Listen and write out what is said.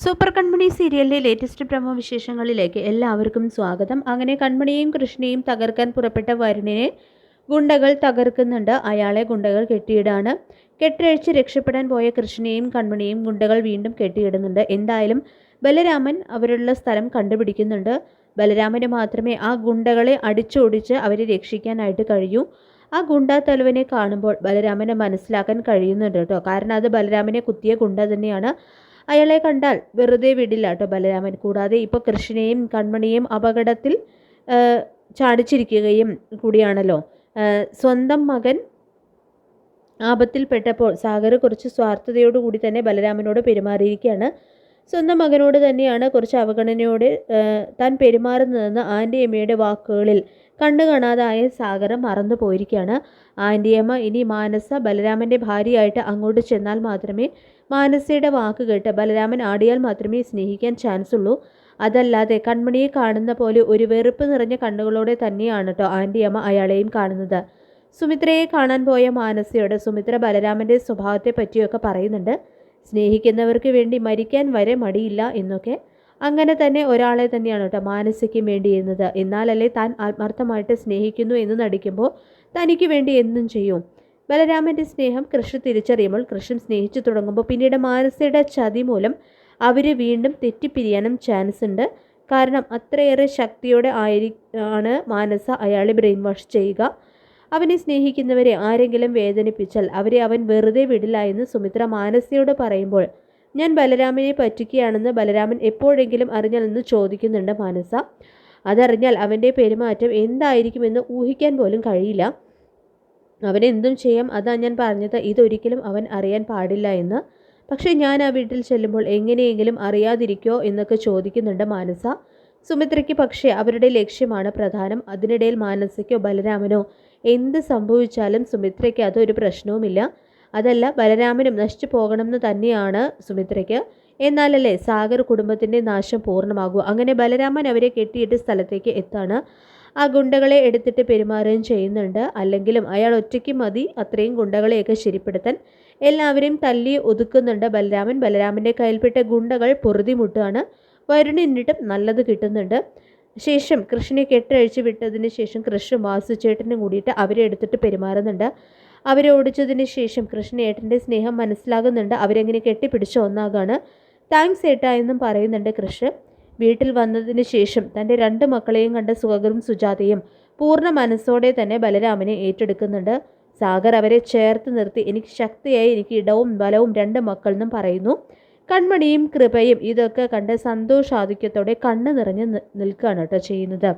Super കൺമണി സീരിയലിലെ latest promo വിശേഷങ്ങളിലേക്ക് എല്ലാവർക്കും സ്വാഗതം. അങ്ങനെ കൺമണിയെയും കൃഷ്ണയെയും തകർക്കാൻ പുറപ്പെട്ട വരുണിനെ ഗുണ്ടകൾ തകർക്കുന്നുണ്ട്. അയാളെ ഗുണ്ടകൾ കെട്ടിയിടാണ്. കെട്ടഴിച്ച് രക്ഷപ്പെടാൻ പോയ കൃഷ്ണയെയും കൺമണിയെയും ഗുണ്ടകൾ വീണ്ടും കെട്ടിയിടുന്നുണ്ട്. എന്തായാലും ബലരാമൻ അവരുള്ള സ്ഥലം കണ്ടുപിടിക്കുന്നുണ്ട്. ബലരാമന് മാത്രമേ ആ ഗുണ്ടകളെ അടിച്ചോടിച്ച് അവരെ രക്ഷിക്കാനായിട്ട് കഴിയൂ. ആ ഗുണ്ടാ തലവനെ കാണുമ്പോൾ ബലരാമനെ മനസ്സിലാക്കാൻ കഴിയുന്നുണ്ട് കേട്ടോ. കാരണം അത് ബലരാമനെ കുത്തിയ ഗുണ്ട തന്നെയാണ്. അയാളെ കണ്ടാൽ വെറുതെ വിടില്ല കേട്ടോ ബലരാമൻ. കൂടാതെ ഇപ്പോൾ കൃഷ്ണനെയും കൺമണിയെയും അപകടത്തിൽ ചാടിച്ചിരിക്കുകയും കൂടിയാണല്ലോ. സ്വന്തം മകൻ ആപത്തിൽപ്പെട്ടപ്പോൾ സാഗർ കുറച്ച് സ്വാർത്ഥതയോടുകൂടി തന്നെ ബലരാമനോട് പെരുമാറിയിരിക്കുകയാണ്. സ്വന്തം മകനോട് തന്നെയാണ് കുറച്ച് അവഗണനയോടെ താൻ പെരുമാറുന്നതെന്ന് ആൻറ്റിയമ്മയുടെ വാക്കുകളിൽ കണ്ണു കാണാതായ സാഗർ മറന്നു പോയിരിക്കുകയാണ്. ആൻറ്റിയമ്മ ഇനി മാനസ ബലരാമൻ്റെ ഭാര്യയായിട്ട് അങ്ങോട്ട് ചെന്നാൽ മാത്രമേ മാനസയുടെ വാക്ക് കേട്ട് ബലരാമൻ ആടിയാൽ മാത്രമേ സ്നേഹിക്കാൻ ചാൻസ് ഉള്ളൂ. അതല്ലാതെ കൺമണിയെ കാണുന്ന പോലെ ഒരു വെറുപ്പ് നിറഞ്ഞ കണ്ണുകളോടെ തന്നെയാണ് കേട്ടോ ആൻറ്റിയമ്മ അയാളെയും കാണുന്നത്. സുമിത്രയെ കാണാൻ പോയ മാനസയോട് സുമിത്ര ബലരാമൻ്റെ സ്വഭാവത്തെ പറ്റിയൊക്കെ പറയുന്നുണ്ട്. സ്നേഹിക്കുന്നവർക്ക് വേണ്ടി മരിക്കാൻ വരെ മടിയില്ല എന്നൊക്കെ. അങ്ങനെ തന്നെ ഒരാളെ തന്നെയാണ് കേട്ടോ മാനസയ്ക്കും വേണ്ടിയിരുന്നത്. എന്നാലല്ലേ താൻ ആത്മാർത്ഥമായിട്ട് സ്നേഹിക്കുന്നു എന്ന് നടിക്കുമ്പോൾ തനിക്ക് വേണ്ടി എന്തും ചെയ്യും. ബലരാമൻ്റെ സ്നേഹം കൃഷ്ണ തിരിച്ചറിയുമ്പോൾ കൃഷ്ണൻ സ്നേഹിച്ചു തുടങ്ങുമ്പോൾ പിന്നീട് മാനസയുടെ ചതി മൂലം അവർ വീണ്ടും തെറ്റിപ്പിരിയാനും ചാൻസ് ഉണ്ട്. കാരണം അത്രയേറെ ശക്തിയോടെ ആണ് മാനസ അയാളെ ബ്രെയിൻ വാഷ് ചെയ്യുക. അവനെ സ്നേഹിക്കുന്നവരെ ആരെങ്കിലും വേദനിപ്പിച്ചാൽ അവരെ അവൻ വെറുതെ വിടില്ല എന്ന് സുമിത്ര മാനസയോട് പറയുമ്പോൾ ഞാൻ ബലരാമനെ പറ്റിക്കുകയാണെന്ന് ബലരാമൻ എപ്പോഴെങ്കിലും അറിഞ്ഞാലെന്ന് ചോദിക്കുന്നുണ്ട് മാനസ. അതറിഞ്ഞാൽ അവൻ്റെ പെരുമാറ്റം എന്തായിരിക്കുമെന്ന് ഊഹിക്കാൻ പോലും കഴിയില്ല. അവനെന്തും ചെയ്യാം, അതാ ഞാൻ പറഞ്ഞത്. ഇതൊരിക്കലും അവൻ അറിയാൻ പാടില്ല എന്ന്. പക്ഷേ ഞാൻ ആ വീട്ടിൽ ചെല്ലുമ്പോൾ എങ്ങനെയെങ്കിലും അറിയാതിരിക്കോ എന്നൊക്കെ ചോദിക്കുന്നുണ്ട് മാനസ. സുമിത്രയ്ക്ക് പക്ഷേ അവരുടെ ലക്ഷ്യമാണ് പ്രധാനം. അതിനിടയിൽ മാനസയ്ക്കോ ബലരാമനോ എന്ത് സംഭവിച്ചാലും സുമിത്രയ്ക്ക് അതൊരു പ്രശ്നവുമില്ല. അതല്ല, ബലരാമനും നശിച്ചു പോകണമെന്ന് തന്നെയാണ് സുമിത്രയ്ക്ക്. എന്നാലല്ലേ സാഗർ കുടുംബത്തിൻ്റെ നാശം പൂർണ്ണമാകൂ. അങ്ങനെ ബലരാമൻ അവരെ കെട്ടിയിട്ട് സ്ഥലത്തേക്ക് എത്താണ്. ആ ഗുണ്ടകളെ എടുത്തിട്ട് പെരുമാറുകയും ചെയ്യുന്നുണ്ട്. അല്ലെങ്കിലും അയാൾ ഒറ്റയ്ക്ക് മതി അത്രയും ഗുണ്ടകളെയൊക്കെ ശരിപ്പെടുത്താൻ. എല്ലാവരെയും തല്ലി ഒതുക്കുന്നുണ്ട് ബലരാമൻ. ബലരാമൻ്റെ കയ്യിൽപ്പെട്ട ഗുണ്ടകൾ പൊറുതിമുട്ടുകയാണ്. വരുണിന്നിട്ടും നല്ലത് കിട്ടുന്നുണ്ട്. ശേഷം കൃഷ്ണനെ കെട്ടഴിച്ച് വിട്ടതിന് ശേഷം കൃഷ്ണ വാസുചേട്ടനും കൂടിയിട്ട് അവരെ എടുത്തിട്ട് പെരുമാറുന്നുണ്ട്. അവരെ ഓടിച്ചതിന് ശേഷം കൃഷ്ണേട്ടൻ്റെ സ്നേഹം മനസ്സിലാകുന്നുണ്ട്. അവരെങ്ങനെ കെട്ടിപ്പിടിച്ച് ഒന്നാകാണ്. താങ്ക്സ് ഏട്ടാ എന്നും പറയുന്നുണ്ട് കൃഷ്ണ. വീട്ടിൽ വന്നതിന് ശേഷം തൻ്റെ 2 മക്കളെയും കണ്ട സുഗതനും സുജാതയും പൂർണ്ണ മനസ്സോടെ തന്നെ ബലരാമനെ ഏറ്റെടുക്കുന്നുണ്ട്. സാഗർ അവരെ ചേർത്ത് നിർത്തി എനിക്ക് ശക്തിയായി എനിക്ക് ഇടവും ബലവും 2 മക്കളെന്നും പറയുന്നു. കൺമണിയും കൃപയും ഇതൊക്കെ കണ്ട് സന്തോഷാധിക്യത്തോടെ കണ്ണ് നിറഞ്ഞ് നിൽക്കുകയാണ് കേട്ടോ ചെയ്യുന്നത്.